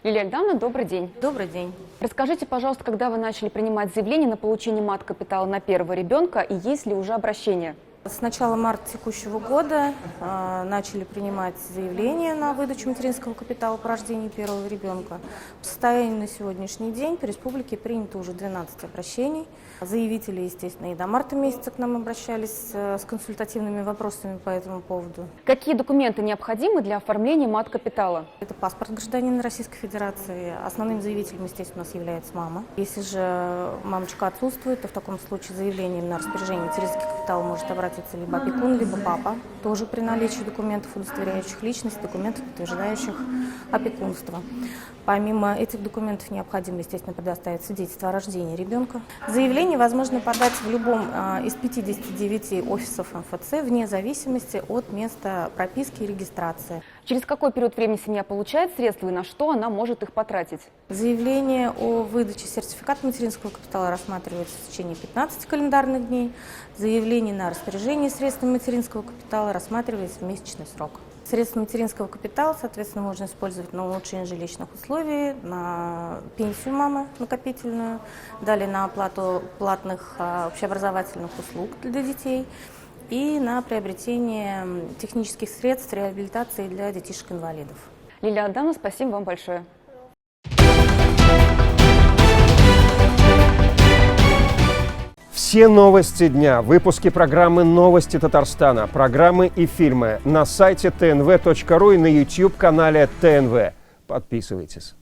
Лилия Альдановна, добрый день. Добрый день. Расскажите, пожалуйста, когда вы начали принимать заявление на получение мат-капитала на первого ребенка и есть ли уже обращение? С начала марта текущего года начали принимать заявления на выдачу материнского капитала по рождению первого ребенка. По состоянию на сегодняшний день по республике принято уже 12 обращений. Заявители, естественно, и до марта месяца к нам обращались с консультативными вопросами по этому поводу. Какие документы необходимы для оформления мат-капитала? Это паспорт гражданина Российской Федерации. Основным заявителем, естественно, у нас является мама. Если же мамочка отсутствует, то в таком случае заявлением на распоряжение материнского капитала может обратиться либо опекун, либо папа. Тоже при наличии документов, удостоверяющих личность, документов, подтверждающих опекунство. Помимо этих документов необходимо, естественно, предоставить свидетельство о рождении ребенка. Заявление возможно подать в любом из 59 офисов МФЦ вне зависимости от места прописки и регистрации. Через какой период времени семья получает средства и на что она может их потратить? Заявление о выдаче сертификата материнского капитала рассматривается в течение 15 календарных дней. Заявление на распоряжение средствами материнского капитала рассматривается в месячный срок. Средства материнского капитала, соответственно, можно использовать на улучшение жилищных условий, на пенсию мамы накопительную, далее на оплату платных общеобразовательных услуг для детей и на приобретение технических средств реабилитации для детишек-инвалидов. Лилия Альдановна, спасибо вам большое. Все новости дня, выпуски программы «Новости Татарстана», программы и фильмы на сайте tnv.ru и на YouTube-канале ТНВ. Подписывайтесь.